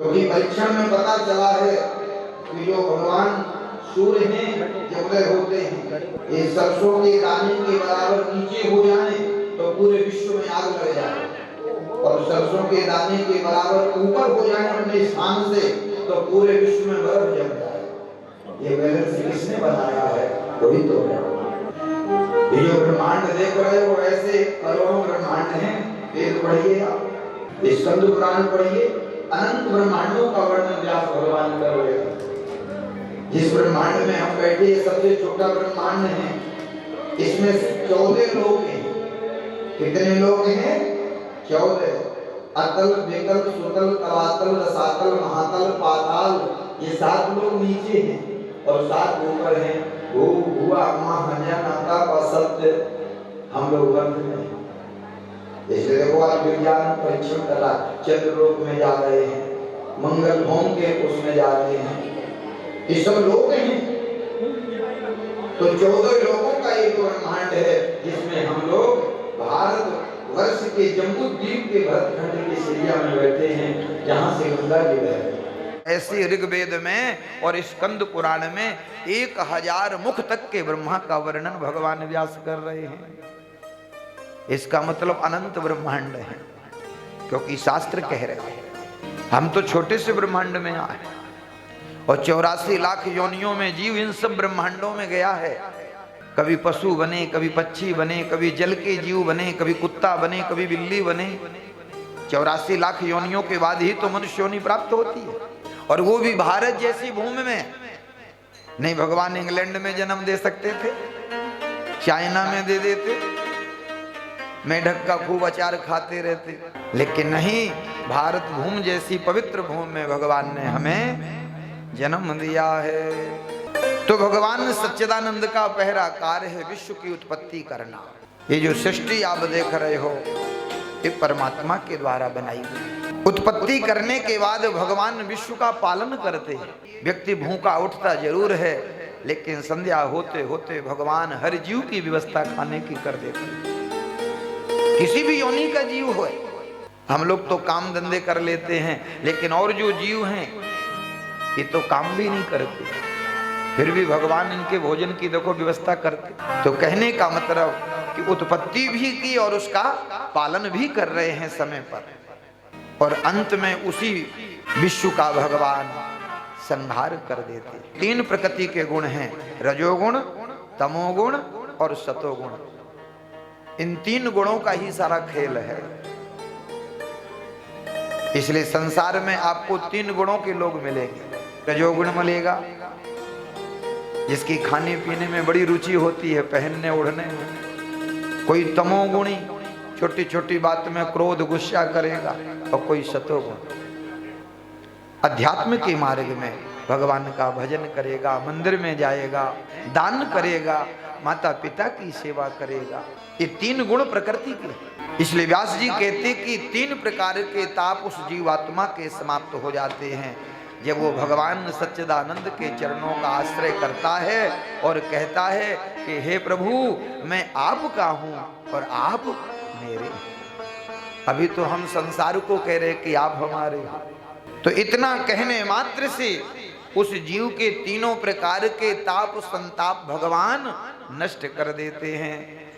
क्योंकि परीक्षण में पता चला है कि जो भगवान सूर्य हैं जब वे होते हैं ये सरसों के दाने के बराबर नीचे हो जाए तो पूरे विश्व में आग लग जाए, और सरसों के दाने के बराबर ऊपर हो जाए अपने स्थान से तो पूरे विश्व में बर्फ जम जाए। ये बैलेंस किसने बनाया है? वही तो है। ये जो ब्रह्मांड देख रहे हो ऐसे करोड़ों ब्रह्मांड हैं। वेद पढ़िए, आप स्कंद पुराण पढ़िए, अनंत ब्रह्मांडों का वर्णन व्यास भगवान कर रहे हैं। जिस ब्रह्मांड में हम बैठे ये सबसे छोटा ब्रह्मांड है, इसमें 14 लोग हैं। कितने लोग हैं? 14। अतल, विकल, सुतल, तलातल, रसातल, महातल, पाताल, ये 7 लोग नीचे हैं और 7 ऊपर हैं। भू, भुआ, महान्या, नाता, सत्य, हम लोग बंद में। इसलिए देखो आज विज्ञान परीक्षण कर रहा, चंद्र लोक में जा रहे हैं, मंगल होम के उसमें जा रहे हैं, ये सब लोग हैं। तो 14 लोगों का एक ब्रह्मांड है जिसमें हम लोग भारत वर्ष के जम्बू द्वीप के भरतखंड की सिरिया में बैठे हैं जहां से गंगा जी बह रही है। ऐसे ऋग्वेद में और स्कंद पुराण में 1000 मुख तक के ब्रह्मा का वर्णन भगवान व्यास कर रहे हैं। इसका मतलब अनंत ब्रह्मांड है, क्योंकि शास्त्र कह रहे हैं हम तो छोटे से ब्रह्मांड में आए और 84 लाख योनियों में जीव इन सब ब्रह्मांडों में गया है। कभी पशु बने, कभी पक्षी बने, कभी जल के जीव बने, कभी कुत्ता बने, कभी बिल्ली बने। 84 लाख योनियों के बाद ही तो मनुष्य योनि प्राप्त होती है, और वो भी भारत जैसी भूमि में। नहीं भगवान इंग्लैंड में जन्म दे सकते थे, चाइना में दे देते, मेढक का खूब अचार खाते रहते, लेकिन नहीं, भारत भूमि जैसी पवित्र भूमि में भगवान ने हमें जन्म दिया है। तो भगवान सच्चिदानंद का पहला कार्य है विश्व की उत्पत्ति करना। ये जो सृष्टि आप देख रहे हो ये परमात्मा के द्वारा बनाई गई। उत्पत्ति करने के बाद भगवान विश्व का पालन करते हैं। व्यक्ति भूखा उठता जरूर है, लेकिन संध्या होते होते भगवान हर जीव की व्यवस्था खाने की कर देते हैं। किसी भी योनि का जीव हो, हम लोग तो काम धंधे कर लेते हैं, लेकिन और जो जीव हैं ये तो काम भी नहीं करते, फिर भी भगवान इनके भोजन की देखो व्यवस्था करते। तो कहने का मतलब कि उत्पत्ति भी की और उसका पालन भी कर रहे हैं समय पर, और अंत में उसी विश्व का भगवान संहार कर देते। 3 प्रकृति के गुण हैं, रजोगुण, तमोगुण और सतोगुण। इन 3 गुणों का ही सारा खेल है। इसलिए संसार में आपको 3 गुणों के लोग मिलेंगे। रजोगुण मिलेगा जिसकी खाने पीने में बड़ी रुचि होती है, पहनने ओढ़ने में। कोई तमोगुणी छोटी छोटी बात में क्रोध गुस्सा करेगा, और कोई सतोगुण अध्यात्म के मार्ग में भगवान का भजन करेगा, मंदिर में जाएगा, दान करेगा, माता पिता की सेवा करेगा। ये 3 गुण प्रकृति के। इसलिए व्यास जी कहते कि 3 प्रकार के ताप उस जीवात्मा के समाप्त हो जाते हैं जब वो भगवान सच्चिदानंद के चरणों का आश्रय करता है और कहता है कि हे प्रभु मैं आपका हूं और आप मेरे। अभी तो हम संसार को कह रहे कि आप हमारे हो। तो इतना कहने मात्र से उस जीव के 3 प्रकार के ताप संताप भगवान नष्ट कर देते हैं।